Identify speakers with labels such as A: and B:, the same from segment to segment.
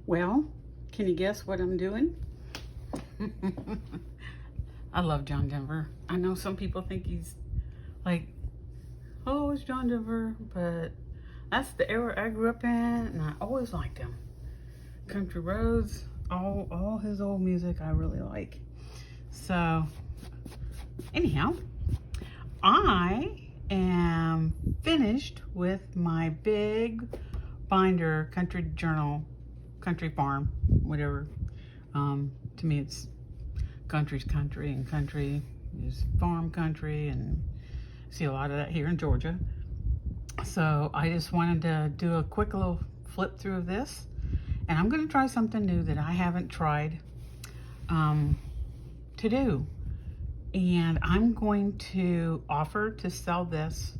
A: Well, can you guess what I'm doing? I love John Denver. I know some people think he's like, oh, it's John Denver, but that's the era I grew up in, and I always liked him. Country Roads, all his old music I really like. So, anyhow, I am finished with my big binder, country journal, country farm, whatever. To me, it's country's country, and country is farm country, and see a lot of that here in Georgia. So I just wanted to do a quick little flip through of this, and I'm going to try something new that I haven't tried to do. And I'm going to offer to sell this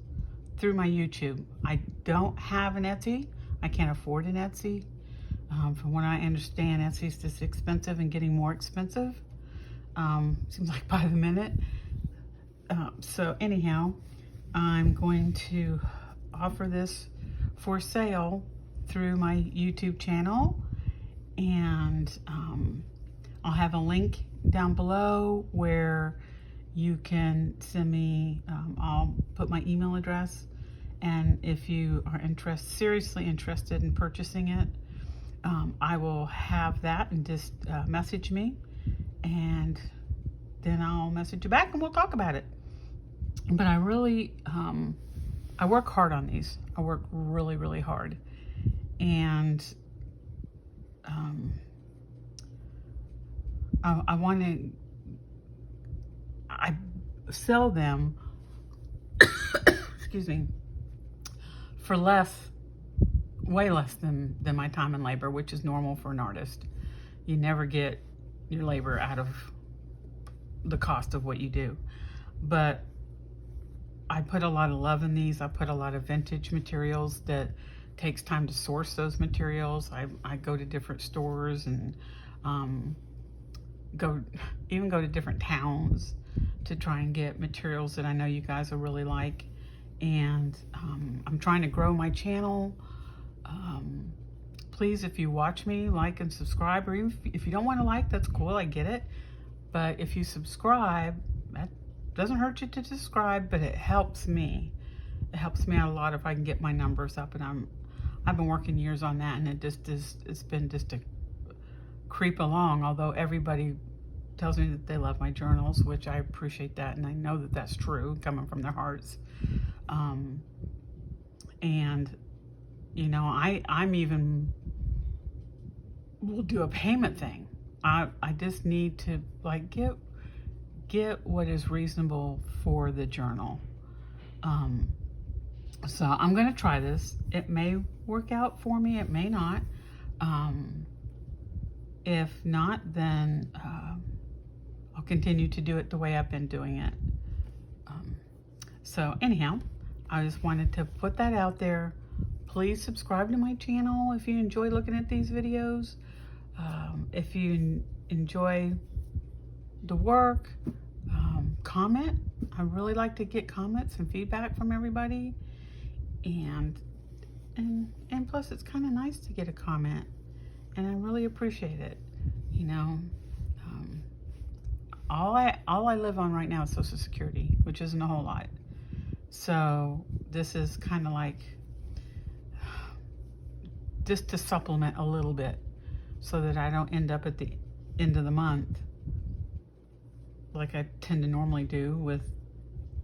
A: through my YouTube. I don't have an Etsy. I can't afford an Etsy. From what I understand, Etsy's just expensive and getting more expensive. Seems like by the minute. So anyhow, I'm going to offer this for sale through my YouTube channel, and I'll have a link down below where you can send me, I'll put my email address, and if you are seriously interested in purchasing it, I will have that, and just message me, and then I'll message you back and we'll talk about it. But I really, I work hard on these. I work really, really hard. And I sell them, excuse me, for way less than my time and labor, which is normal for an artist. You never get your labor out of the cost of what you do. But I put a lot of love in these. I put a lot of vintage materials that takes time to source those materials. I go to different stores and go to different towns to try and get materials that I know you guys will really like. And I'm trying to grow my channel. Please, if you watch me, like and subscribe, or even if you don't want to like, that's cool, I get it. But if you subscribe, that doesn't hurt you to subscribe, but it helps me. It helps me out a lot if I can get my numbers up, and I've been working years on that, and it's been just a creep along, although everybody tells me that they love my journals, which I appreciate that, and I know that that's true, coming from their hearts. And you know, I'm even will do a payment thing. I just need to like get what is reasonable for the journal. So I'm gonna try this. It may work out for me, it may not. If not, then I'll continue to do it the way I've been doing it. So anyhow, I just wanted to put that out there. Please subscribe to my channel if you enjoy looking at these videos. If you enjoy the work, comment. I really like to get comments and feedback from everybody. And plus it's kind of nice to get a comment, and I really appreciate it. You know, all I live on right now is Social Security, which isn't a whole lot. So this is kind of like just to supplement a little bit, so that I don't end up at the end of the month like I tend to normally do, with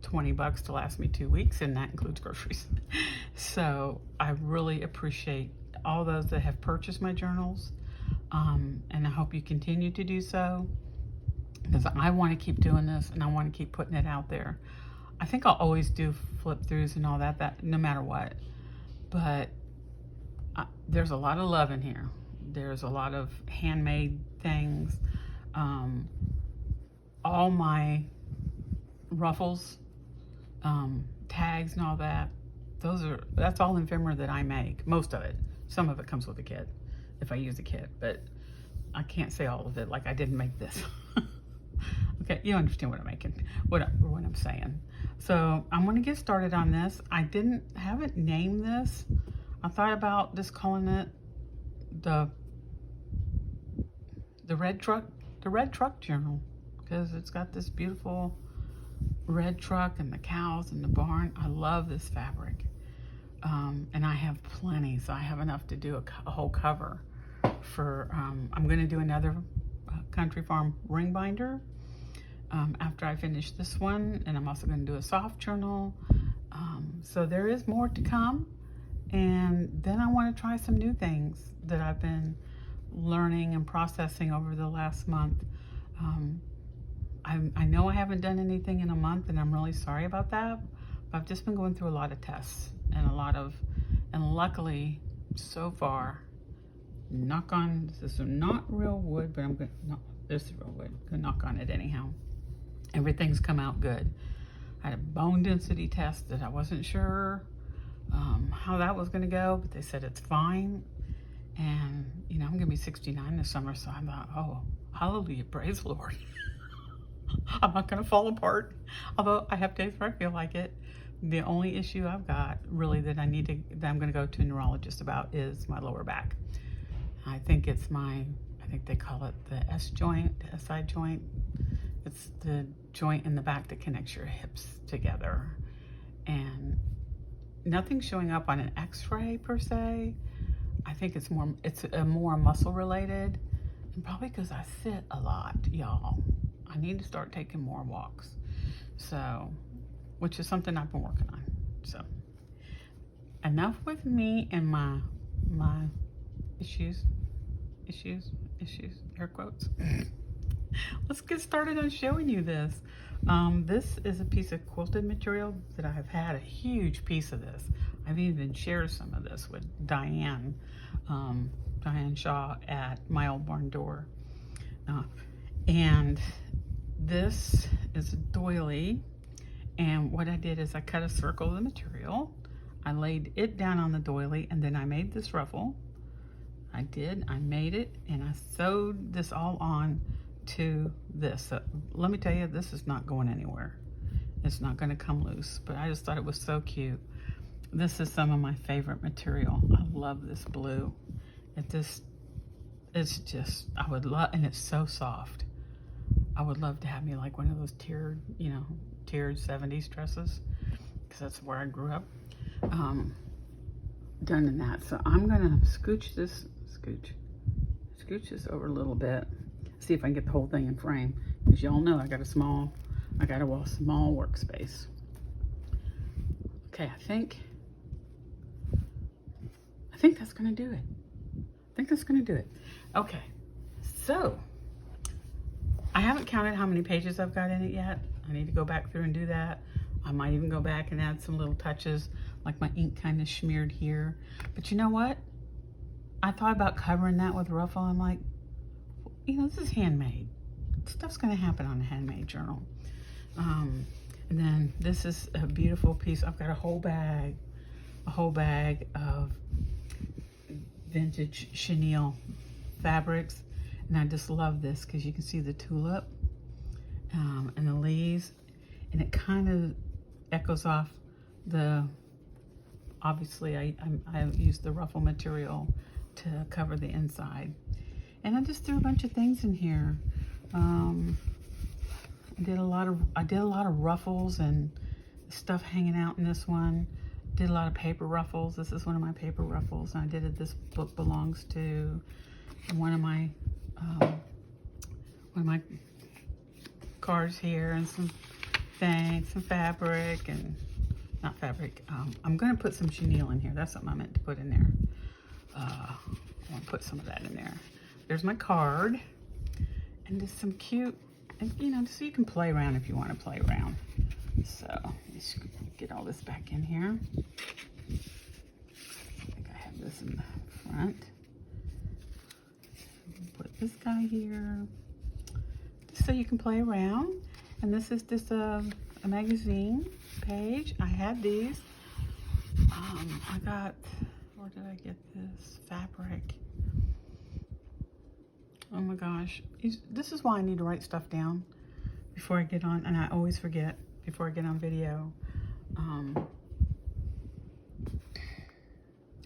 A: $20 to last me 2 weeks, and that includes groceries. So I really appreciate all those that have purchased my journals, and I hope you continue to do so, because I want to keep doing this, and I want to keep putting it out there. I think I'll always do flip throughs and all that no matter what, but there's a lot of love in here. There's a lot of handmade things. All my ruffles, tags and all that, that's all ephemera that I make. Most of it. Some of it comes with a kit, if I use a kit, but I can't say all of it, like I didn't make this. Okay, you understand what I'm making, what I'm saying. So I'm gonna get started on this. I haven't named this. I thought about just calling it the the red truck journal, because it's got this beautiful red truck and the cows and the barn. I love this fabric. And I have plenty, so I have enough to do a whole cover for, I'm going to do another Country Farm ring binder after I finish this one, and I'm also going to do a soft journal. So there is more to come, and then I want to try some new things that I've been learning and processing over the last month. I know I haven't done anything in a month, and I'm really sorry about that, but I've just been going through a lot of tests and luckily so far, knock on, this is not real wood, but I'm gonna, no, this is real wood, I'm gonna knock on it anyhow. Everything's come out good. I had a bone density test that I wasn't sure how that was gonna go, but they said it's fine. And you know, I'm gonna be 69 this summer, so I thought, oh, hallelujah, praise the Lord. I'm not gonna fall apart, although I have days where I feel like it. The only issue I've got really that I'm gonna go to a neurologist about is my lower back. I think it's I think they call it the S joint, the SI joint. It's the joint in the back that connects your hips together. And nothing's showing up on an x-ray per se. I think it's more muscle related, and probably because I sit a lot, y'all. I need to start taking more walks. So, which is something I've been working on. So, enough with me and my issues, air quotes. Let's get started on showing you this. This is a piece of quilted material that I have had a huge piece of this. I've even shared some of this with Diane Shaw at my old barn door. And this is a doily. And what I did is I cut a circle of the material. I laid it down on the doily, and then I made this ruffle. I made it, and I sewed this all on to this. So let me tell you, this is not going anywhere. It's not going to come loose, but I just thought it was so cute. This is some of my favorite material. I love this blue. It's just, I would love, and it's so soft. I would love to have me like one of those tiered 70s dresses, because that's where I grew up. Done in that. So I'm gonna scooch this over a little bit, see if I can get the whole thing in frame, because y'all know I got a small workspace. Okay, I think that's gonna do it. Okay, so I haven't counted how many pages I've got in it yet. I need to go back through and do that. I might even go back and add some little touches, like my ink kind of smeared here. But you know what? I thought about covering that with ruffle. I'm like, this is handmade. Stuff's gonna happen on a handmade journal. And then this is a beautiful piece. I've got a whole bag of vintage chenille fabrics. And I just love this because you can see the tulip and the leaves, and it kind of echoes off obviously I used the ruffle material to cover the inside. And I just threw a bunch of things in here. I did a lot of ruffles and stuff hanging out in this one. Did a lot of paper ruffles. This is one of my paper ruffles, and I did it. This book belongs to one of my cards here, and some things, some fabric, and not fabric. I'm gonna put some chenille in here. That's something I meant to put in there. I want to put some of that in there. There's my card, and just some cute, and just so you can play around if you want to play around. So let's get all this back in here. I think I have this in the front. Put this guy here, just so you can play around. And this is just a magazine page. I had these. I got, where did I get this fabric? Oh my gosh. This is why I need to write stuff down before I get on, and I always forget before I get on video.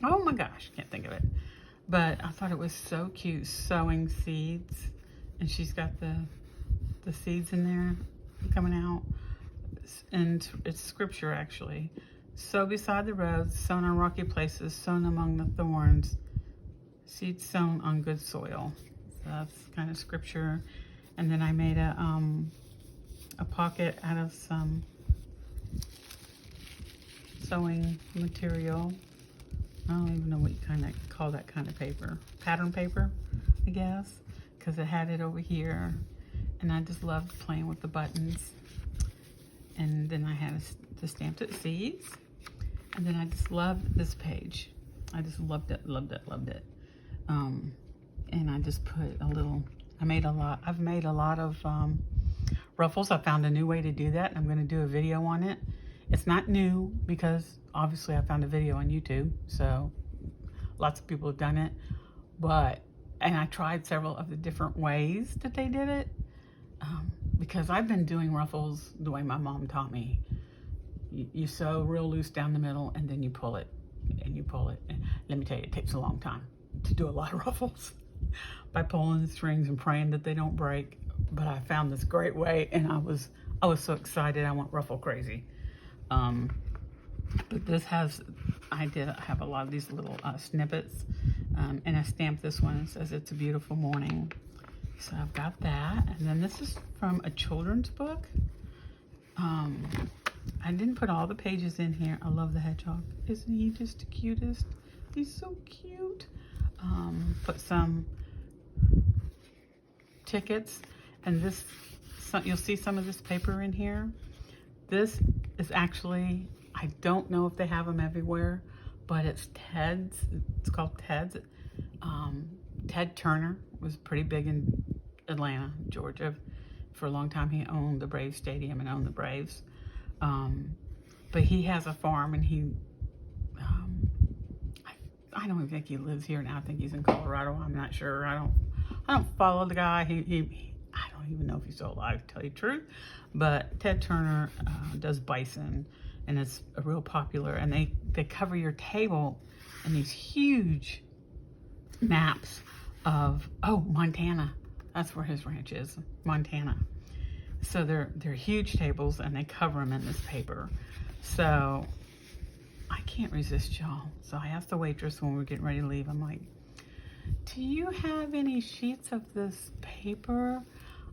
A: Oh my gosh, can't think of it. But I thought it was so cute, sowing seeds. and she's got the seeds in there coming out, and it's scripture actually. Sow beside the roads, sown on rocky places, sown among the thorns, seeds sown on good soil. So that's kind of scripture. And then I made a pocket out of some sewing material. I don't even know what you kind of call that kind of paper. Pattern paper, I guess, because it had it over here. And I just loved playing with the buttons. And then I had the stamped it seeds. And then I just loved this page. I just loved it, loved it, loved it. And I just put a little, I've made a lot of ruffles. I found a new way to do that. I'm going to do a video on it. It's not new because obviously I found a video on YouTube, so lots of people have done it. And I tried several of the different ways that they did it, because I've been doing ruffles the way my mom taught me. You sew real loose down the middle, and then you pull it, and you pull it. And let me tell you, it takes a long time to do a lot of ruffles by pulling the strings and praying that they don't break. But I found this great way, and I was so excited. I went ruffle crazy. But this has, I have a lot of these little snippets, and I stamped this one. It says it's a beautiful morning. So I've got that. And then this is from a children's book. I didn't put all the pages in here. I love the hedgehog. Isn't he just the cutest? He's so cute. Put some tickets, and this, you'll see some of this paper in here. This is actually, I don't know if they have them everywhere, but it's Ted's. It's called Ted's. Ted Turner was pretty big in Atlanta, Georgia. For a long time, he owned the Braves Stadium and owned the Braves. But he has a farm, and he, I don't even think he lives here now. I think he's in Colorado. I'm not sure. I don't follow the guy. I don't even know if he's still alive, to tell you the truth. But Ted Turner does bison, and it's a real popular. And they cover your table in these huge maps of, Montana. That's where his ranch is, Montana. So they're huge tables, and they cover them in this paper. So I can't resist, y'all. So I asked the waitress when we were getting ready to leave, I'm like, do you have any sheets of this paper?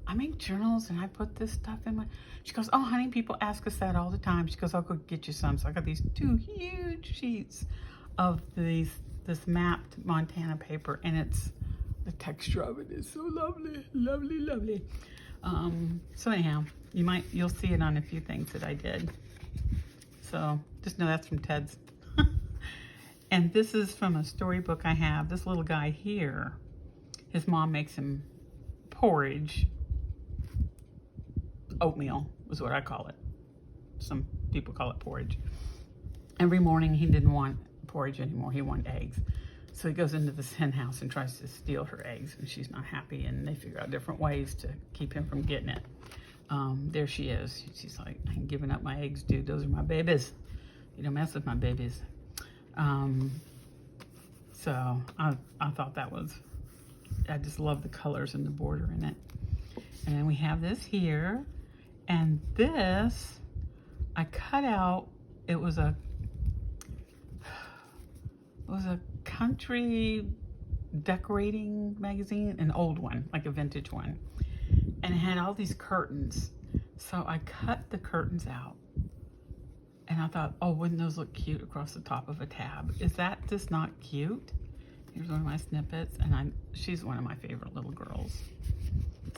A: I make journals, and I put this stuff in my... She goes, oh, honey, people ask us that all the time. She goes, I'll go get you some. So I got these 2 huge sheets of this mapped Montana paper, and the texture of it is so lovely, lovely, lovely. So anyhow, you'll see it on a few things that I did. So just know that's from Ted's. And this is from a storybook I have. This little guy here, his mom makes him porridge. Oatmeal is what I call it. Some people call it porridge. Every morning he didn't want porridge anymore. He wanted eggs. So he goes into this hen house and tries to steal her eggs, and she's not happy, and they figure out different ways to keep him from getting it. There she is. She's like, I ain't giving up my eggs, dude. Those are my babies. You don't mess with my babies. So I thought that was, I just love the colors and the border in it. And then we have this here, and this I cut out. It was a country decorating magazine, an old one, like a vintage one, and it had all these curtains. So I cut the curtains out, and I thought, oh, wouldn't those look cute across the top of a tab? Is that just not cute? Here's one of my snippets, and she's one of my favorite little girls.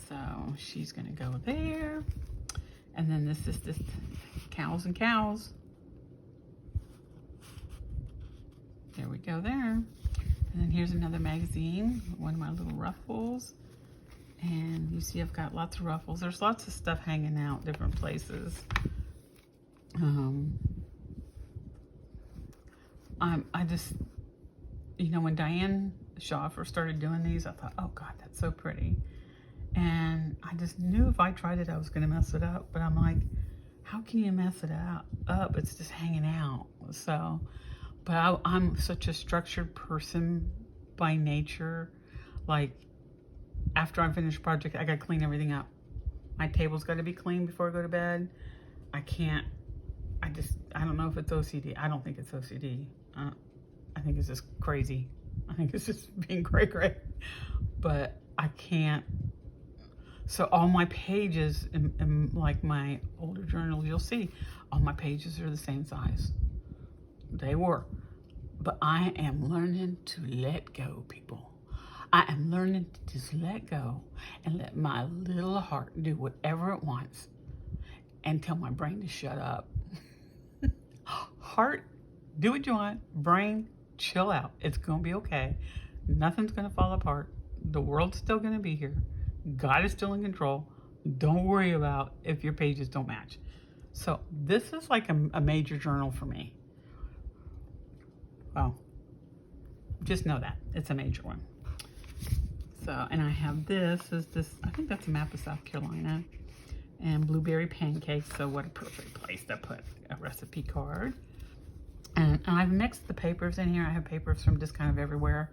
A: So she's gonna go there. And then this is just cows and cows. There we go there. And then here's another magazine, one of my little ruffles. And you see I've got lots of ruffles. There's lots of stuff hanging out different places. I just, when Diane Shaw first started doing these, I thought, oh God, that's so pretty. And I just knew if I tried it, I was gonna mess it up. But I'm like, how can you mess it up? It's just hanging out. So, but I'm such a structured person by nature. Like, after I finish a project, I gotta clean everything up. My table's gotta be clean before I go to bed. I can't, I don't know if it's OCD. I don't think it's OCD. I think it's just crazy. I think it's just being cray. But I can't. So all my pages in like my older journals, you'll see all my pages are the same size. They were. But I am learning to let go, people. I am learning to just let go and let my little heart do whatever it wants and tell my brain to shut up. Heart, do what you want. Brain, chill out. It's going to be okay. Nothing's going to fall apart. The world's still going to be here. God is still in control. Don't worry about if your pages don't match. So this is like a major journal for me. Well, just know that. It's a major one. So, and I have this, I think that's a map of South Carolina. And blueberry pancakes, so what a perfect place to put a recipe card. And I've mixed the papers in here. I have papers from just kind of everywhere.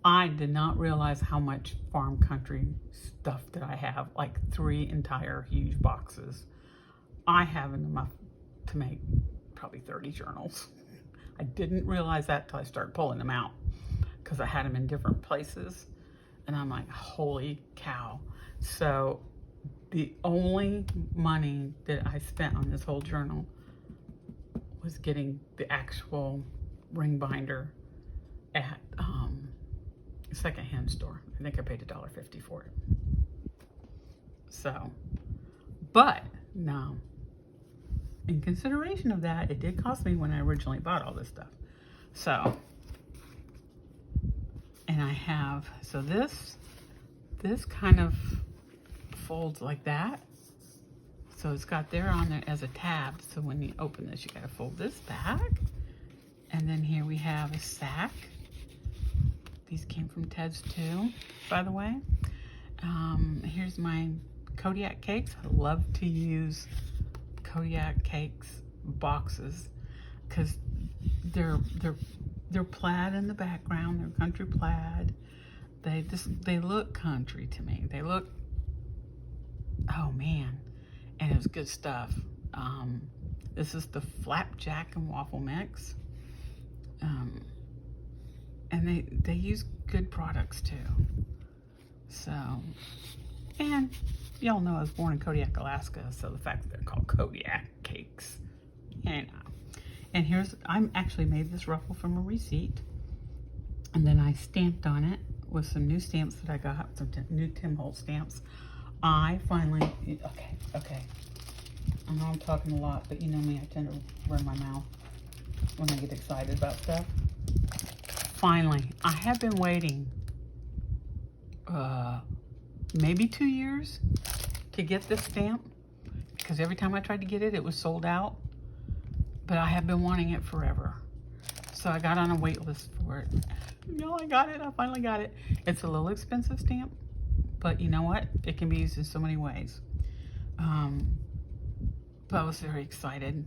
A: I did not realize how much farm country stuff that I have, like 3 entire huge boxes. I have enough to make probably 30 journals. I didn't realize that till I started pulling them out because I had them in different places. And I'm like, holy cow. So the only money that I spent on this whole journal was getting the actual ring binder at a secondhand store. I think I paid $1.50 for it. So, but now, in consideration of that, it did cost me when I originally bought all this stuff. So, and I have, so this kind of folds like that. So it's got there on there as a tab. So when you open this, you gotta fold this back. And then here we have a sack. These came from Ted's too, by the way. Here's my Kodiak cakes. I love to use Kodiak cakes boxes because they're plaid in the background. They're country plaid. They look country to me. They look, oh man, and it's good stuff. This is the flapjack and waffle mix. And they use good products too. So, and y'all know I was born in Kodiak, Alaska, so the fact that they're called Kodiak cakes, you know. And here's, I actually made this ruffle from a receipt, and then I stamped on it with some new stamps that I got, some new Tim Holtz stamps. I finally, okay. I know I'm talking a lot, but you know me, I tend to run my mouth when I get excited about stuff. Finally, I have been waiting maybe 2 years to get this stamp because every time I tried to get it, it was sold out. But I have been wanting it forever. So I got on a wait list for it. No, I got it. I finally got it. It's a little expensive stamp, but you know what? It can be used in so many ways. But I was very excited.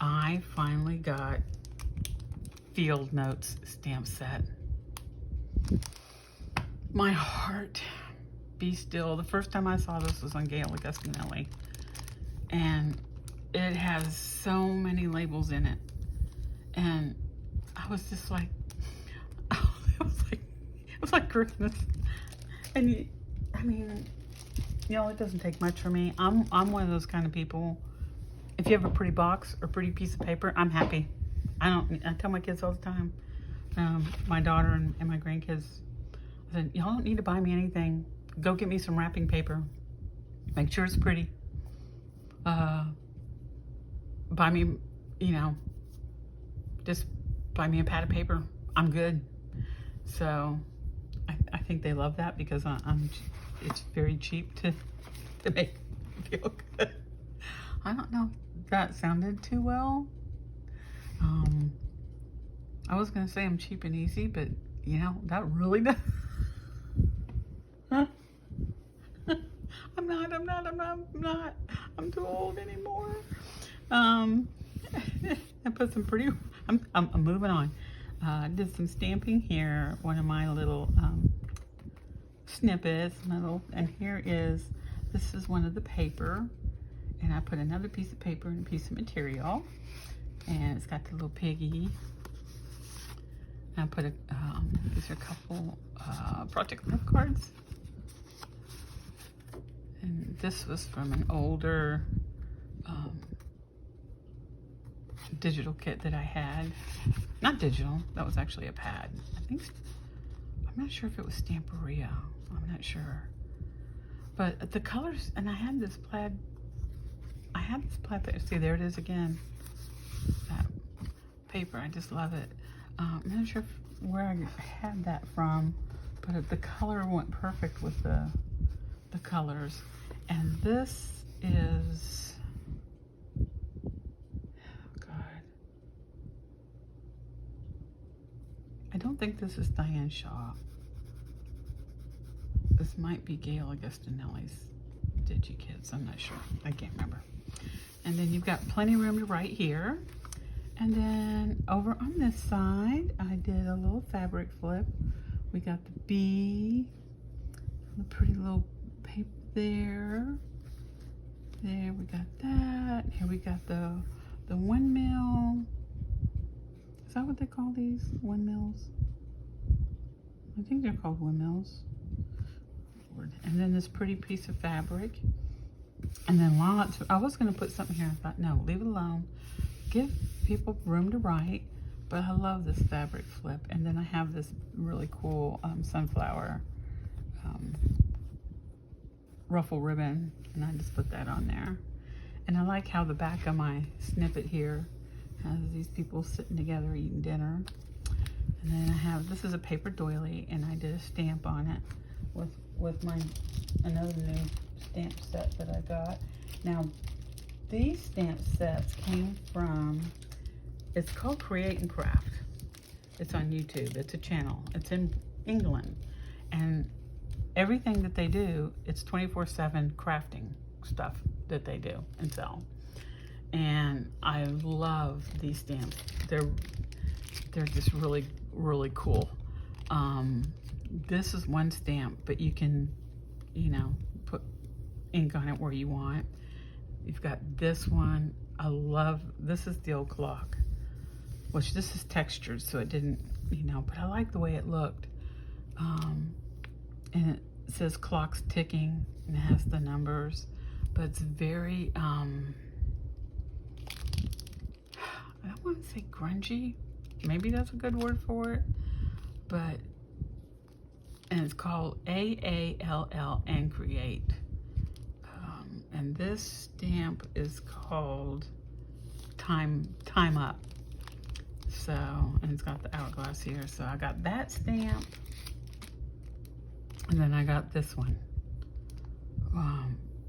A: I finally got Field Notes stamp set. My heart, be still. The first time I saw this was on Gail Augustinelli, and it has so many labels in it, and I was just like, oh, it was like Christmas. And I mean, you know, it doesn't take much for me. I'm one of those kind of people. If you have a pretty box or pretty piece of paper, I'm happy. I tell my kids all the time, my daughter and my grandkids, I said, y'all don't need to buy me anything. Go get me some wrapping paper. Make sure it's pretty. Buy me, you know, just buy me a pad of paper. I'm good. So I think they love that because it's very cheap to make me feel good. I don't know if that sounded too well. I was gonna say I'm cheap and easy, but you know, that really does. I'm not. I'm too old anymore. I put some pretty, I'm moving on. Did some stamping here. One of my little snippets, and here is, this is one of the paper, and I put another piece of paper and a piece of material, and it's got the little piggy. And I put these are a couple project love cards, and this was from an older digital kit that I had. Not digital, that was actually a pad. I'm not sure if it was Stamperia. I'm not sure. But the colors, and I had this plaid, see, there it is again. That paper, I just love it. I'm not sure where I had that from, but the color went perfect with the colors. And this is, oh God, I don't think this is Diane Shaw. This might be Gail Augustinelli's DigiKids. I'm not sure. I can't remember. And then you've got plenty of room to write here. And then over on this side, I did a little fabric flip. We got the bee, the pretty little paper there. There, we got that. Here we got the windmill. Is that what they call these? Windmills? I think they're called windmills. And then this pretty piece of fabric. And then lots, I was gonna put something here. I thought, no, leave it alone. Give people room to write, but I love this fabric flip. And then I have this really cool sunflower ruffle ribbon, and I just put that on there. And I like how the back of my snippet here has these people sitting together eating dinner. And then I have, this is a paper doily, and I did a stamp on it with my another new stamp set that I got. Now, these stamp sets came from, it's called Create and Craft. It's on YouTube. It's a channel. It's in England. And everything that they do, it's 24/7 crafting stuff that they do and sell. And I love these stamps. They're just really, really cool. This is one stamp, but you can, you know, put ink on it where you want. You've got this one. I love, this is the old clock, which this is textured, so it didn't, you know, but I like the way it looked. And it says clock's ticking, and it has the numbers, but it's very, I don't want to say grungy. Maybe that's a good word for it, but, and it's called AALL and Create. And this stamp is called Time Up. So, and it's got the hourglass here. So I got that stamp, and then I got this one.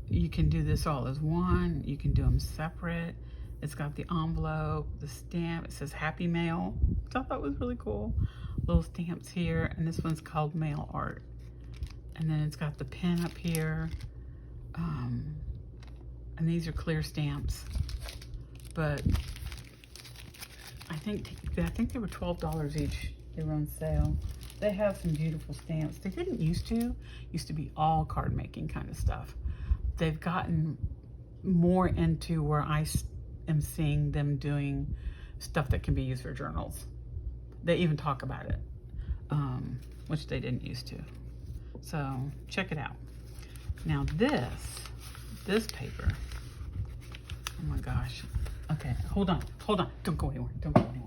A: You can do this all as one. You can do them separate. It's got the envelope, the stamp. It says Happy Mail, which I thought was really cool. Little stamps here, and this one's called Mail Art. And then it's got the pen up here. And these are clear stamps, but I think they were $12 each. They were on sale. They have some beautiful stamps. They didn't used to be all card making kind of stuff. They've gotten more into where I am seeing them doing stuff that can be used for journals. They even talk about it, which they didn't used to. So check it out. Now this paper, oh my gosh. Okay, hold on. Don't go anywhere. Don't go anywhere.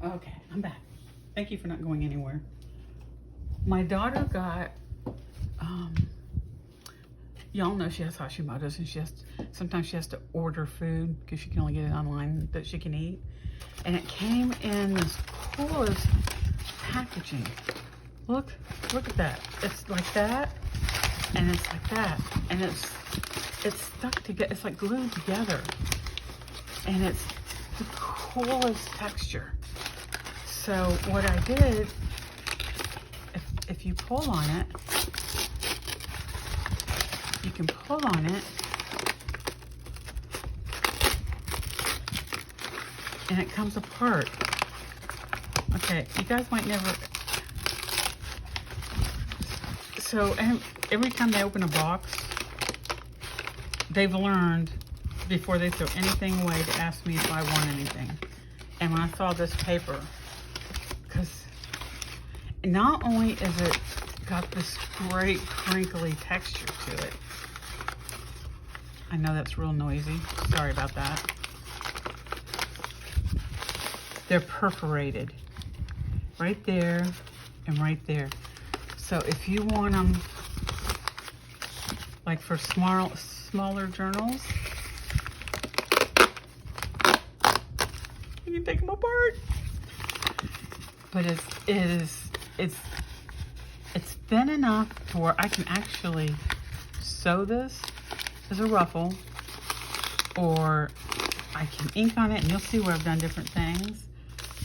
A: Okay, I'm back. Thank you for not going anywhere. My daughter got, y'all know she has Hashimoto's, and sometimes she has to order food because she can only get it online that she can eat. And it came in this coolest packaging. Look at that. It's like that, and it's like that, and it's stuck together. It's like glued together, and it's the coolest texture. So what I did, if you pull on it, you can pull on it and it comes apart. Okay, you guys might never, so every time they open a box, they've learned before they throw anything away to ask me if I want anything. And when I saw this paper, because not only is it got this great crinkly texture to it, I know that's real noisy, sorry about that. They're perforated right there and right there. So if you want them like for smaller journals, you can take them apart. But it's thin enough to where I can actually sew this as a ruffle, or I can ink on it, and you'll see where I've done different things.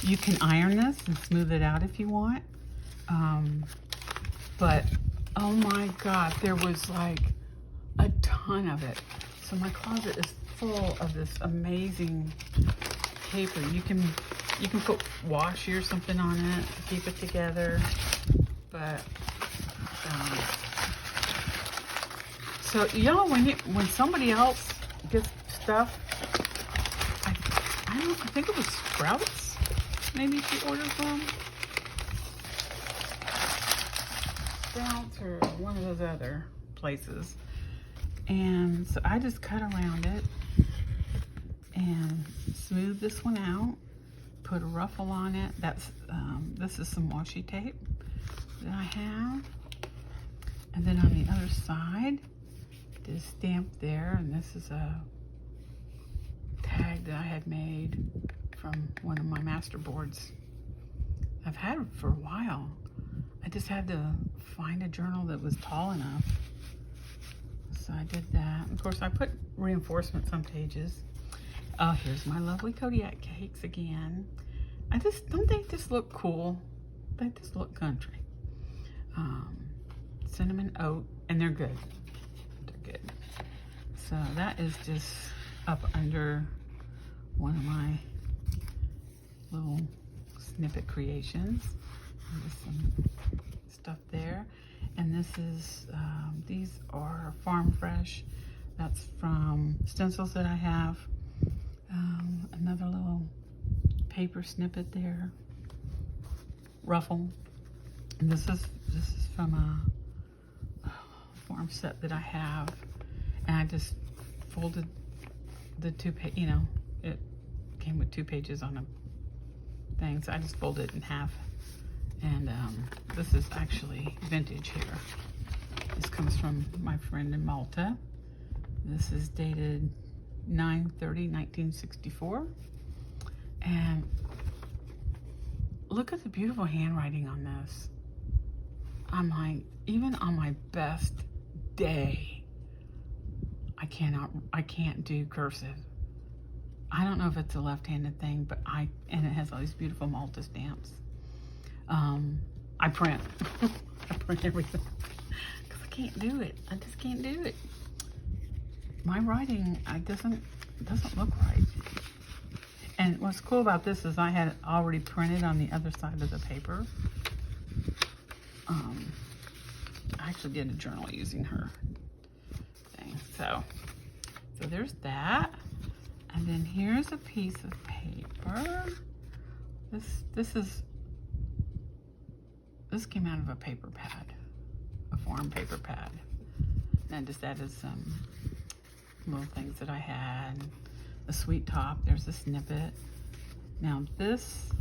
A: You can iron this and smooth it out if you want. But oh my God, there was like a ton of it. So my closet is full of this amazing paper. You can put washi or something on it to keep it together. But so y'all, when somebody else gets stuff, I think it was Sprouts, maybe she ordered from. Sprouts or one of those other places. And so I just cut around it and smooth this one out, put a ruffle on it. That's this is some washi tape that I have. And then on the other side, this stamp there, and this is a tag that I had made from one of my master boards. I've had it for a while. I just had to find a journal that was tall enough. So I did that. Of course, I put reinforcements on pages. Oh, here's my lovely Kodiak cakes again. Don't they just look cool? They just look country. Cinnamon oat, and they're good. They're good. So that is just up under one of my little snippet creations. There's some stuff there. And this is, these are Farm Fresh. That's from stencils that I have. Another little paper snippet there. Ruffle. And this is from a farm set that I have. And I just folded the it came with 2 pages on a thing. So I just folded it in half. And this is actually vintage here. This comes from my friend in Malta. This is dated 9/30/1964. And look at the beautiful handwriting on this. I'm like, even on my best day, I can't do cursive. I don't know if it's a left-handed thing, but and it has all these beautiful Malta stamps. I print. I print everything because I can't do it. I just can't do it. My writing, doesn't look right. And what's cool about this is I had it already printed on the other side of the paper. I actually did a journal using her thing. So there's that. And then here's a piece of paper. This came out of a paper pad, a farm paper pad. And I just added some little things that I had. A sweet top, there's a snippet. Now this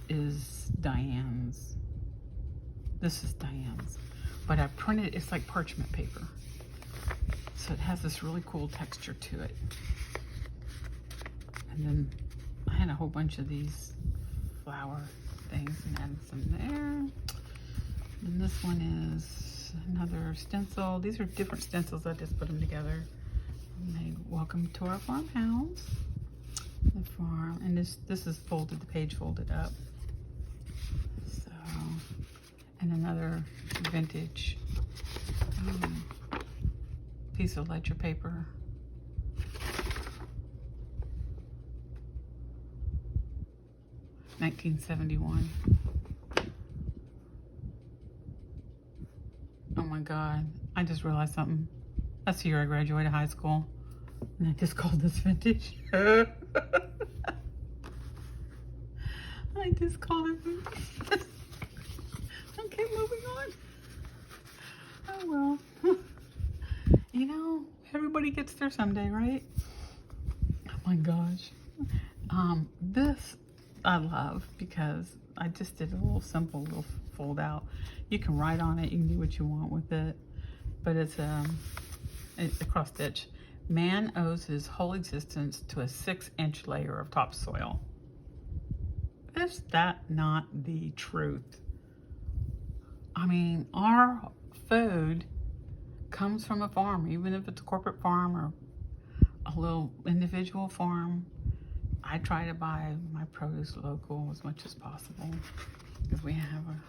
A: is Diane's. This is Diane's. But I printed, it's like parchment paper. So it has this really cool texture to it. And then I had a whole bunch of these flower things and added some there. And this one is another stencil. These are different stencils. I just put them together. And they welcome to our farmhouse. The farm. And this is folded, the page folded up. So, and another vintage piece of ledger paper. $1971. Oh my God, I just realized something. That's the year I graduated high school. And I just called this vintage. I just called it vintage. Okay, moving on. Oh well. You know, everybody gets there someday, right? Oh my gosh. This I love because I just did a little simple little fold out. You can write on it, you can do what you want with it, but it's a cross stitch. Man owes his whole existence to a 6-inch layer of topsoil. Is that not the truth? I mean, our food comes from a farm, even if it's a corporate farm or a little individual farm. I try to buy my produce local as much as possible. If we have a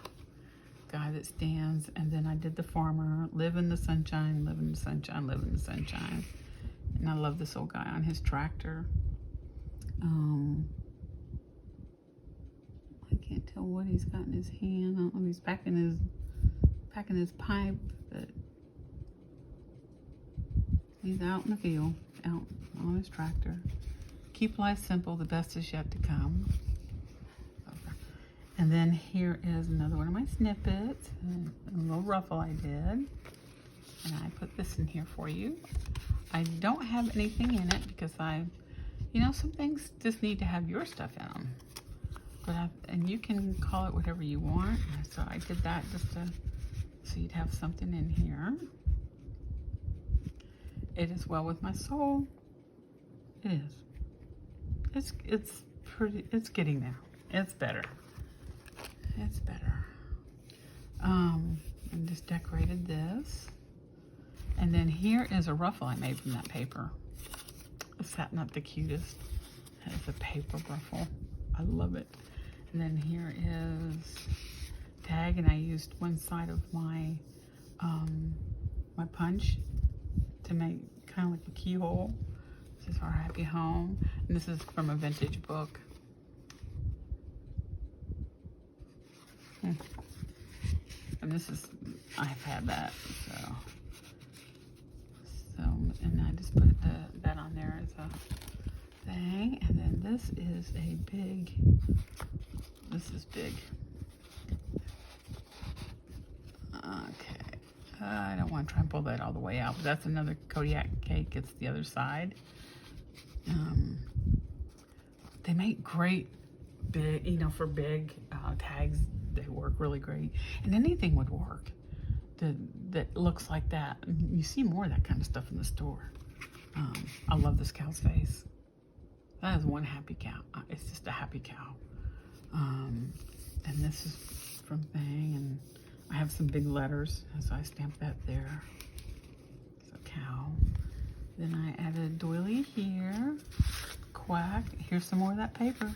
A: guy that stands, and then I did the farmer, live in the sunshine, live in the sunshine, live in the sunshine. And I love this old guy on his tractor. I can't tell what he's got in his hand. I don't know if he's packing his pipe, but he's out in the field, out on his tractor. Keep life simple, the best is yet to come. Okay. And then here is another one of my snippets, a little ruffle I did. And I put this in here for you. I don't have anything in it because you know, some things just need to have your stuff in them. But and you can call it whatever you want. So I did that just so you'd have something in here. It is well with my soul. It is. It's pretty. It's getting there. It's better. It's better. And just decorated this. And then here is a ruffle I made from that paper. Is that not the cutest? It's a paper ruffle. I love it. And then here is tag, and I used one side of my my punch to make kind of like a keyhole. This is our happy home, and this is from a vintage book. And this is, I've had that, so and I just put that on there as a thing. And then this is big. Okay, I don't want to try and pull that all the way out, but that's another Kodiak cake. It's the other side. They make great big, you know, for big tags. They work really great, and anything would work that looks like that. You see more of that kind of stuff in the store. I love this cow's face. That is one happy cow. It's just a happy cow. And this is from Thing, and I have some big letters, so I stamped that there. So cow. Then I added doily here, quack. Here's some more of that paper.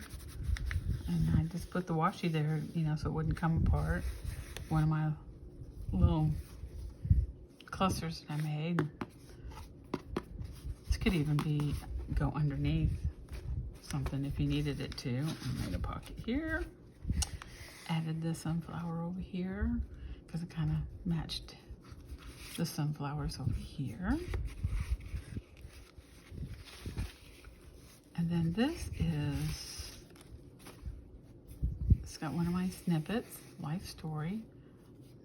A: And I just put the washi there, you know, so it wouldn't come apart. One of my little clusters that I made. This could even go underneath something if you needed it to. I made a pocket here. Added the sunflower over here because it kind of matched the sunflowers over here. And then this it's got one of my snippets, life story,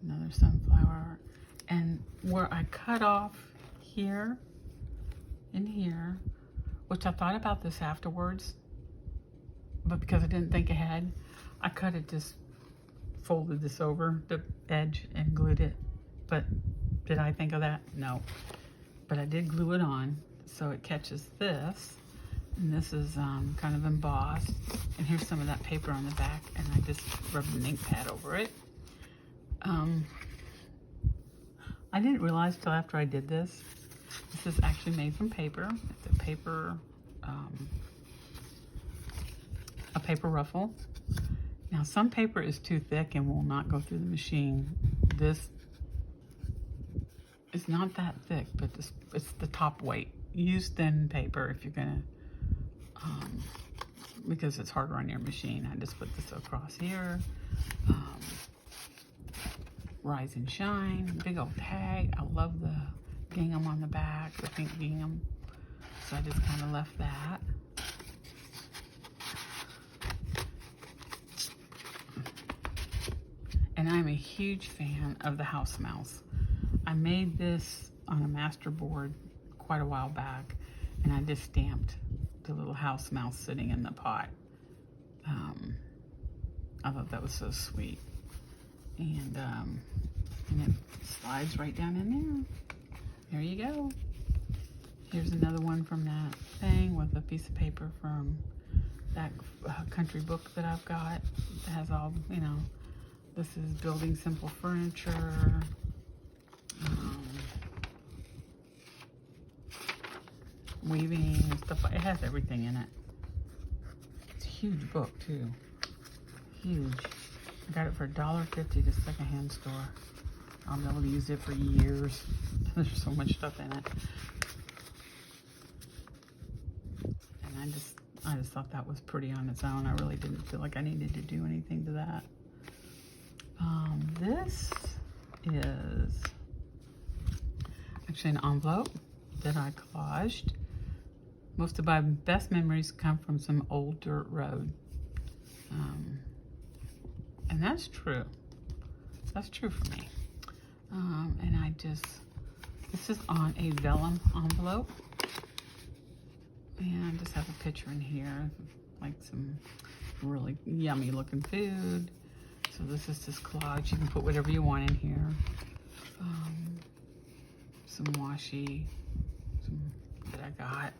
A: another sunflower, and where I cut off here and here, which I thought about this afterwards, but because I didn't think ahead, I cut it, just folded this over the edge and glued it. But did I think of that? No. But I did glue it on so it catches this. And this is kind of embossed. And here's some of that paper on the back, and I just rubbed an ink pad over it. I didn't realize till after I did this. This is actually made from paper. It's a paper ruffle. Now some paper is too thick and will not go through the machine. This is not that thick, but it's the top weight. Use thin paper if you're gonna, because it's harder on your machine. I just put this across here. Rise and Shine, big old tag. I love the gingham on the back, the pink gingham. So I just kind of left that. And I'm a huge fan of the house mouse. I made this on a master board quite a while back, and I just stamped the little house mouse sitting in the pot. I thought that was so sweet. And it slides right down in there. There you go. Here's another one from that thing with a piece of paper from that country book that I've got. It has all, you know, this is building simple furniture. Weaving and stuff. It has everything in it. It's a huge book too. Huge. I got it for $1.50 at a secondhand store. I'll be able to use it for years. There's so much stuff in it. And I just thought that was pretty on its own. I really didn't feel like I needed to do anything to that. This is actually an envelope that I collaged. Most of my best memories come from some old dirt road. And that's true. That's true for me. And this is on a vellum envelope. And I just have a picture in here, like some really yummy looking food. So this is just collage. You can put whatever you want in here. Some washi that I got.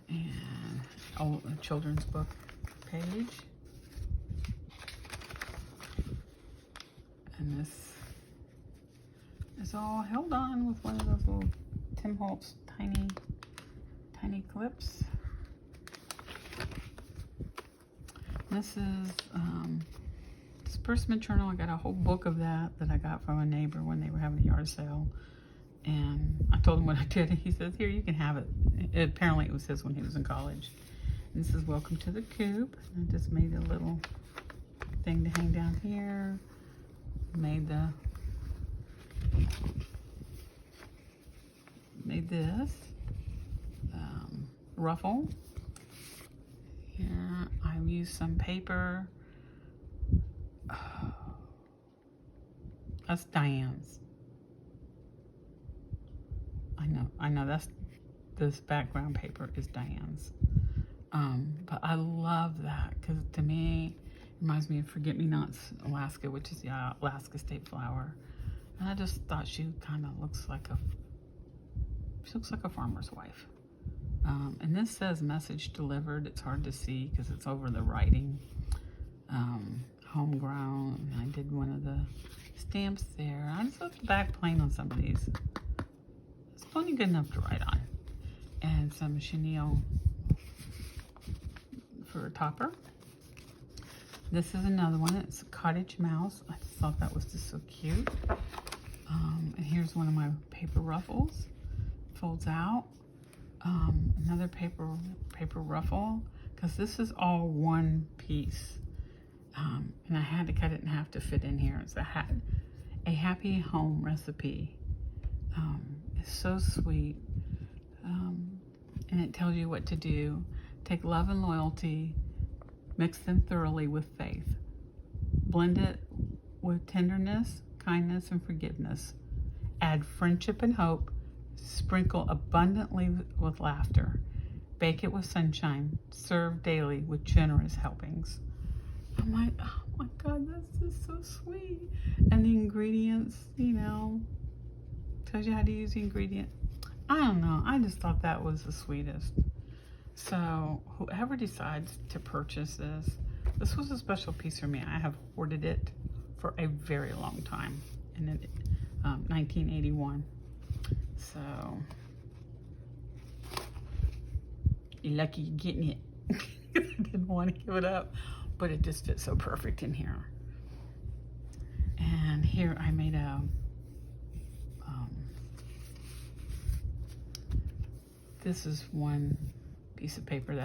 A: And a children's book page. And this is all held on with one of those little Tim Holtz tiny clips. This is disbursement journal. I got a whole book of that I got from a neighbor when they were having a yard sale. And I told him what I did. He says, here, you can have it. Apparently it was his when he was in college. And this is Welcome to the Coop. I just made a little thing to hang down here. Made this ruffle. Here I used some paper. That's Diane's. I know this background paper is Diane's. But I love that because to me it reminds me of Forget-Me-Nots Alaska, which is the Alaska state flower. And I just thought she kind of looks like a farmer's wife. And this says message delivered. It's hard to see because it's over the writing. Homegrown. And I did one of the stamps there. I just left the back plain on some of these. It's plenty good enough to write on. And some chenille for a topper. This is another one. It's a cottage mouse. I just thought that was just so cute. And here's one of my paper ruffles. Folds out. Another paper ruffle, because this is all one piece. And I had to cut it in half to fit in here. It's a happy home recipe. It's so sweet. And it tells you what to do. Take love and loyalty, mix them thoroughly with faith. Blend it with tenderness, kindness, and forgiveness. Add friendship and hope. Sprinkle abundantly with laughter. Bake it with sunshine. Serve daily with generous helpings. I'm like, oh my God, that's just so sweet. And the ingredients, you know, tells you how to use the ingredient. I don't know. I just thought that was the sweetest. So whoever decides to purchase this was a special piece for me. I have hoarded it for a very long time. And it, 1981. So you're lucky you're getting it. I didn't want to give it up. but it just fits so perfect in here. And here I made a this is one piece of paper.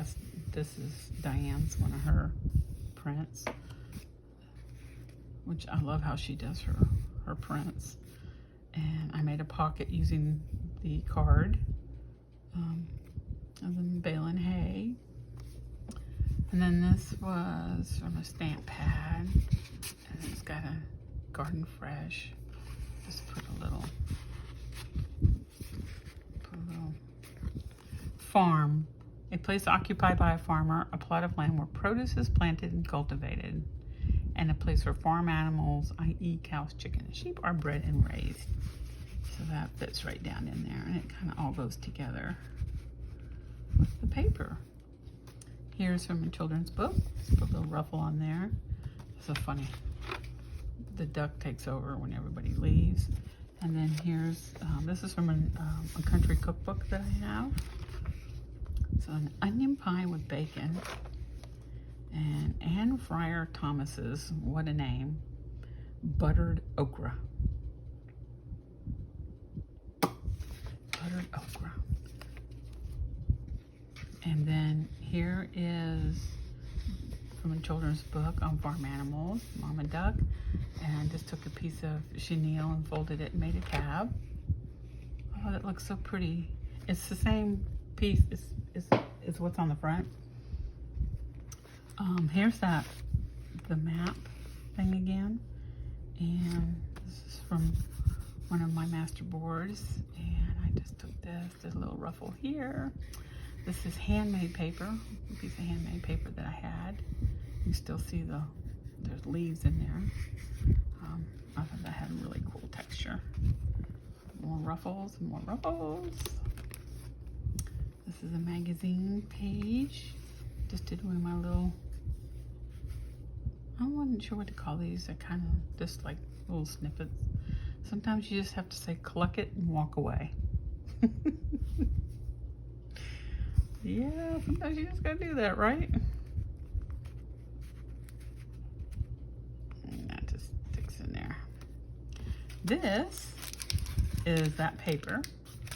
A: This is Diane's, one of her prints, which I love how she does her prints. And I made a pocket using the card of the Balin Hay. And then this was from a stamp pad, and it's got a Garden Fresh. Just put a little farm. A place occupied by a farmer, a plot of land where produce is planted and cultivated, and a place where farm animals, i.e. cows, chickens, and sheep, are bred and raised. So that fits right down in there, and it kind of all goes together with the paper. Here's from a children's book. Just put a little ruffle on there. It's so funny. The duck takes over when everybody leaves. And then here's, this is from a country cookbook that I have. So an onion pie with bacon. And Anne Fryer Thomas's, what a name, buttered okra. Buttered okra. And then here is from a children's book on farm animals, Mama Duck. And I just took a piece of chenille and folded it and made a tab. Oh, that looks so pretty. It's the same piece as what's on the front. Here's the map thing again. And this is from one of my master boards. And I just took this, did a little ruffle here. This is handmade paper, a piece of handmade paper that I had. You still see there's leaves in there. I thought that had a really cool texture. More ruffles, more ruffles. This is a magazine page. Just did one of my little, I wasn't sure what to call these. They're kind of just like little snippets. Sometimes you just have to say, cluck it and walk away. Yeah, sometimes you just gotta do that, right? And that just sticks in there. This is that paper,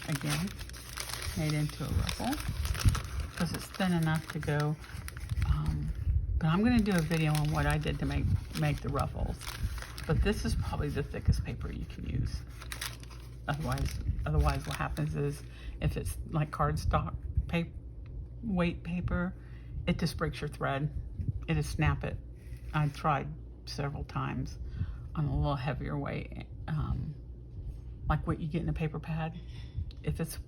A: again, made into a ruffle, because it's thin enough to go, but I'm gonna do a video on what I did to make the ruffles. But this is probably the thickest paper you can use. Otherwise what happens is, if it's like cardstock paper, weight paper, it just breaks your thread. It'll snap it. I tried several times on a little heavier weight, like what you get in a paper pad. If it's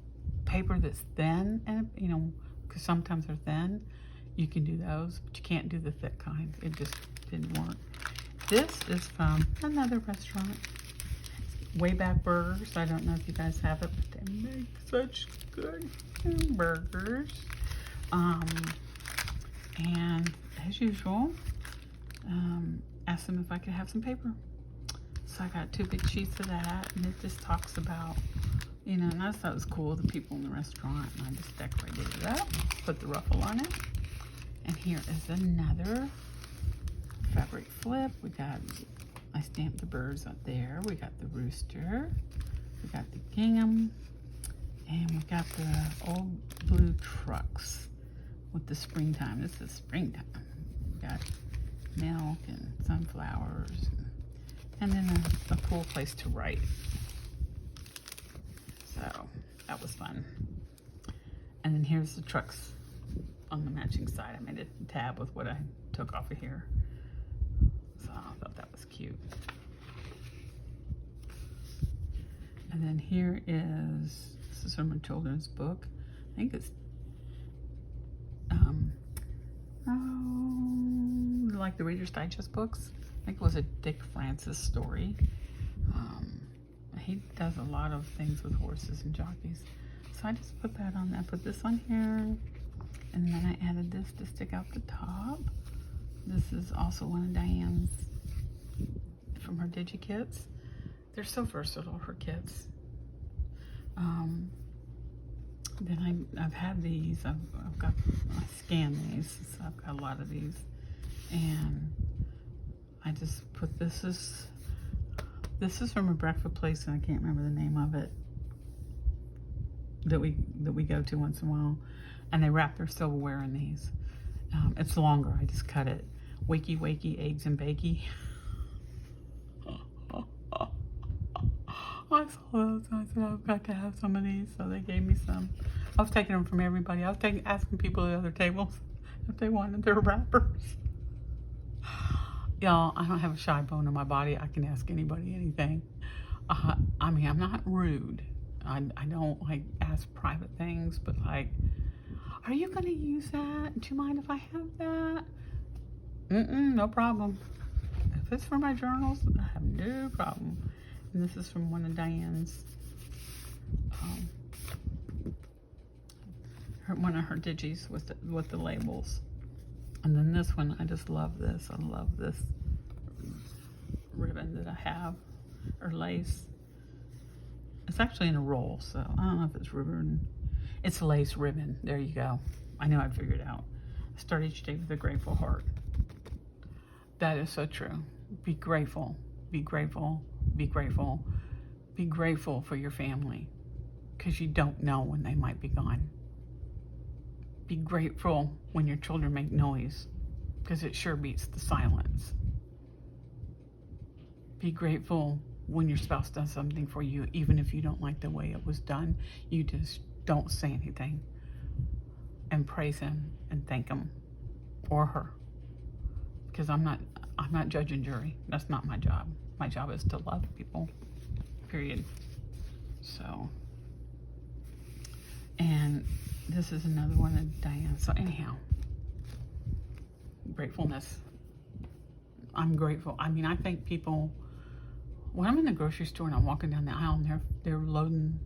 A: paper that's thin, and you know, because sometimes they're thin, you can do those, but you can't do the thick kind. It just didn't work. This is from another restaurant, Wayback Burgers. I don't know if you guys have it, but they make such good hamburgers. And as usual, asked them if I could have some paper. So I got 2 big sheets of that, and it just talks about, you know, and I thought it was cool, the people in the restaurant, and I just decorated it up, put the ruffle on it. And here is another fabric flip. I stamped the birds up there. We got the rooster, we got the gingham, and we got the old blue trucks with the springtime. This is springtime. We got milk and sunflowers, and then a cool place to write. So that was fun. And then here's the trucks on the matching side. I made a tab with what I took off of here. So I thought that was cute. And then here this is from a children's book. I think it's, like the Reader's Digest books. I think it was a Dick Francis story. He does a lot of things with horses and jockeys. So I just put that on. I put this on here, and then I added this to stick out the top. This is also one of Diane's from her DigiKits. They're so versatile, her kits. Then I've had these. I scanned these, so I've got a lot of these. And I just put this is from a breakfast place, and I can't remember the name of it, that we go to once in a while, and they wrap their silverware in these. It's longer. I just cut it. Wakey wakey eggs and bakey. I saw those and I said I've got to have some of these, so they gave me some. I was taking them from everybody. I was asking people at other tables if they wanted their wrappers. Y'all, I don't have a shy bone in my body. I can ask anybody anything. I mean, I'm not rude. I don't like ask private things, but like, are you gonna use that? Do you mind if I have that? No problem. If it's for my journals, I have no problem. And this is from one of Diane's, one of her digis with the labels. And then this one, I just love this. I love this ribbon that I have, or lace. It's actually in a roll, so I don't know if it's ribbon. It's lace ribbon. There you go. I know I figured it out. Start each day with a grateful heart. That is so true. Be grateful. Be grateful. Be grateful. Be grateful for your family, because you don't know when they might be gone. Be grateful when your children make noise, because it sure beats the silence. Be grateful when your spouse does something for you, even if you don't like the way it was done. You just don't say anything, and praise him and thank him or her, because I'm not judge and jury. That's not my job. My job is to love people, period. So, and this is another one of Diane. So anyhow, gratefulness. I'm grateful. I mean, I thank people when I'm in the grocery store and I'm walking down the aisle and they're loading,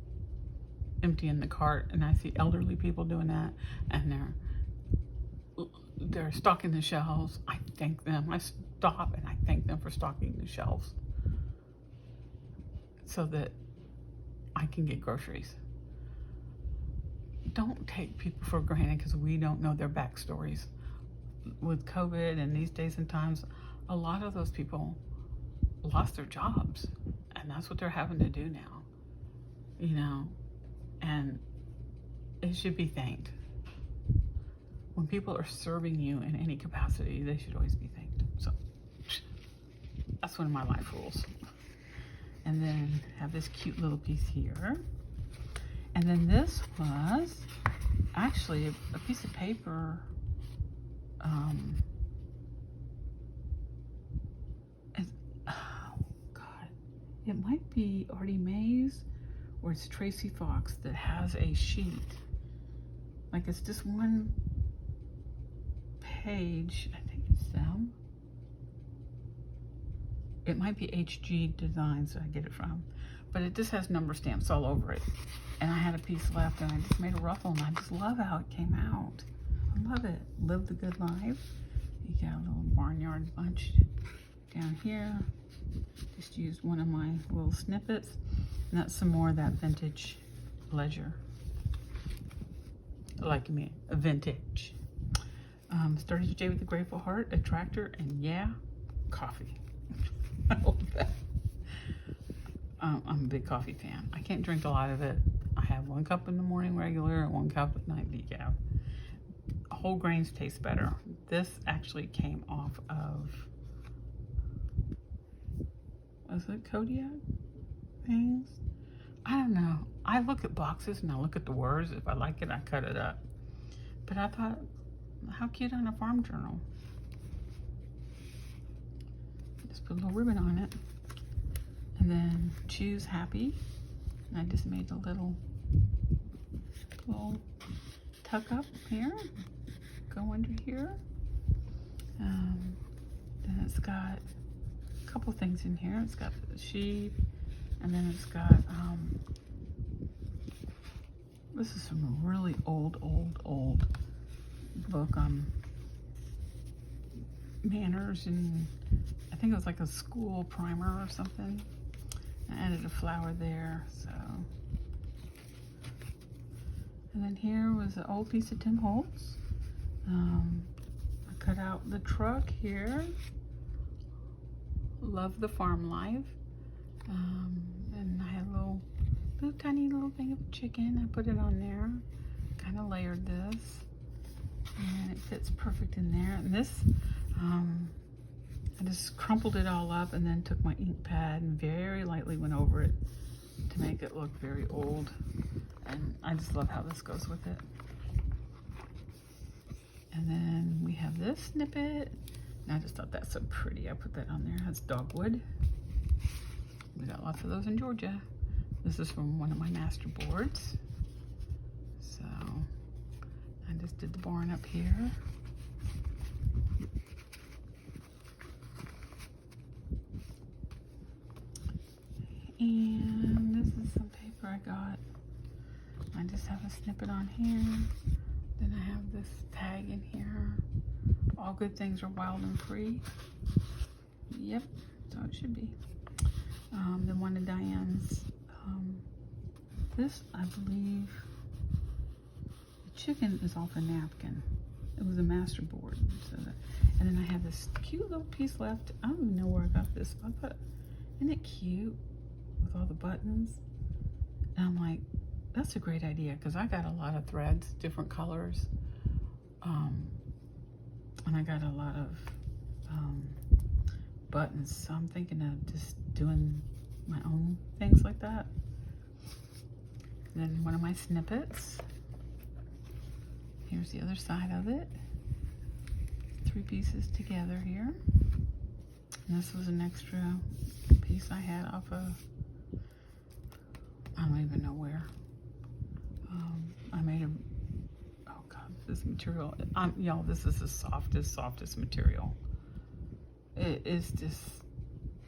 A: emptying the cart, and I see elderly people doing that, and they're stocking the shelves. I thank them. I stop and I thank them for stocking the shelves so that I can get groceries. Don't take people for granted, because we don't know their backstories. With COVID and these days and times, a lot of those people lost their jobs, and that's what they're having to do now, you know, and it should be thanked. When people are serving you in any capacity, they should always be thanked. So that's one of my life rules. And then have this cute little piece here. And then this was actually a piece of paper. Oh God, it might be Artie Mays or it's Tracy Fox that has a sheet. Like, it's just one page. I think it's them. It might be HG Designs that I get it from, but it just has number stamps all over it. And I had a piece left, and I just made a ruffle, and I just love how it came out. I love it. Live the good life. You got a little barnyard bunch down here. Just used one of my little snippets, and that's some more of that vintage ledger. Like me, a vintage. Started your day with a grateful heart, a tractor, and yeah, coffee. I love that. I'm a big coffee fan. I can't drink a lot of it. I have 1 cup in the morning regular and 1 cup at night decaf. Whole grains taste better. This actually came off of, was it Kodiak things? I don't know. I look at boxes and I look at the words. If I like it, I cut it up. But I thought, how cute on a farm journal. Just put a little ribbon on it. And then choose happy. And I just made a little tuck up here. Go under here. Then it's got a couple things in here. It's got the sheep, and then it's got this is from a really old book on manners, and I think it was like a school primer or something. I added a flower there, so. And then here was an old piece of Tim Holtz, a cut out the truck here. Love the farm life. And I had a little tiny little thing of chicken. I put it on there. Kind of layered this. And it fits perfect in there. And this, I just crumpled it all up and then took my ink pad and very lightly went over it to make it look very old. And I just love how this goes with it. And then we have this snippet. And I just thought that's so pretty. I put that on there. That's dogwood. We got lots of those in Georgia. This is from one of my master boards. So I just did the barn up here. And this is some paper I got. I just have a snippet on here. Then I have this tag in here. All good things are wild and free. Yep, so it should be. Then one of Diane's. This, I believe, the chicken is off a napkin. It was a master board. So and then I have this cute little piece left. I don't even know where I got this. I thought, isn't it cute with all the buttons? And I'm like, that's a great idea because I got a lot of threads, different colors. And I got a lot of buttons. So I'm thinking of just doing my own things like that. And then one of my snippets. Here's the other side of it. 3 pieces together here. And this was an extra piece I had off of, I don't even know where. I made a, oh God, this material, y'all, this is the softest material. It is just,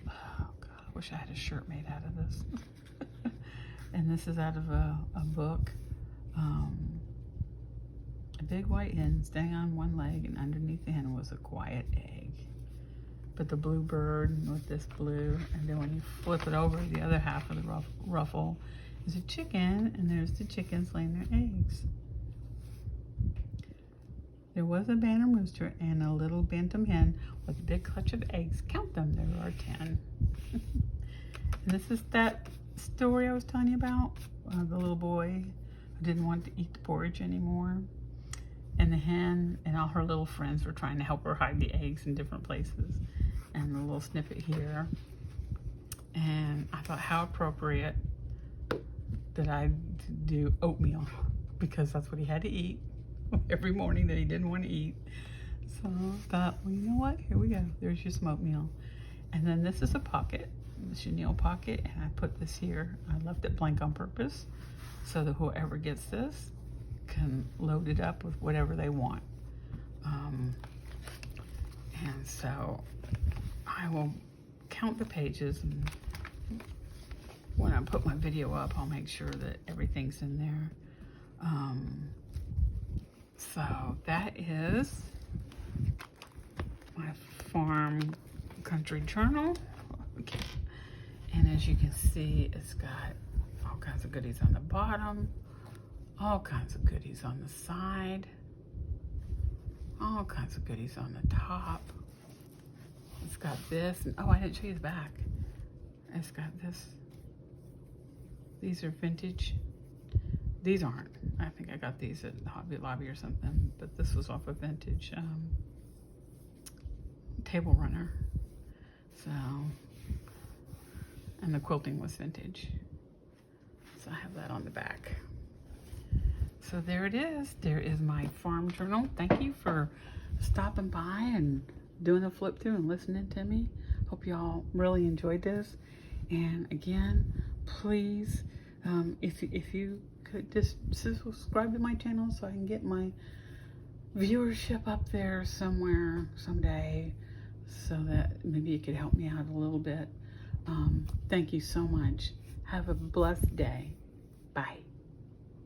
A: oh God, I wish I had a shirt made out of this. And this is out of a book. A big white hen standing on one leg, and underneath the hen was a quiet egg. But the blue bird with this blue, and then when you flip it over, the other half of the ruffle is a chicken, and there's the chickens laying their eggs. There was a bantam rooster and a little bantam hen with a big clutch of eggs. Count them, there are 10. And this is that story I was telling you about, the little boy who didn't want to eat the porridge anymore. And the hen and all her little friends were trying to help her hide the eggs in different places. And the little snippet here. And I thought, how appropriate that I do oatmeal, because that's what he had to eat every morning that he didn't want to eat. So I thought, well, you know what? Here we go. There's your some oatmeal. And then this is a pocket, the chenille pocket, and I put this here. I left it blank on purpose so that whoever gets this can load it up with whatever they want. And so I will count the pages, and when I put my video up, I'll make sure that everything's in there. So that is my farm country journal. Okay. And as you can see, it's got all kinds of goodies on the bottom, all kinds of goodies on the side, all kinds of goodies on the top. It's got this, and oh, I didn't show you the back. It's got this. These are vintage. These aren't. I think I got these at Hobby Lobby or something, but this was off a vintage table runner. So, and the quilting was vintage. So I have that on the back. So there it is. There is my farm journal. Thank you for stopping by and doing a flip through and listening to me. Hope y'all really enjoyed this. And again, please, if you could just subscribe to my channel so I can get my viewership up there somewhere someday, so that maybe it could help me out a little bit. Thank you so much. Have a blessed day. Bye.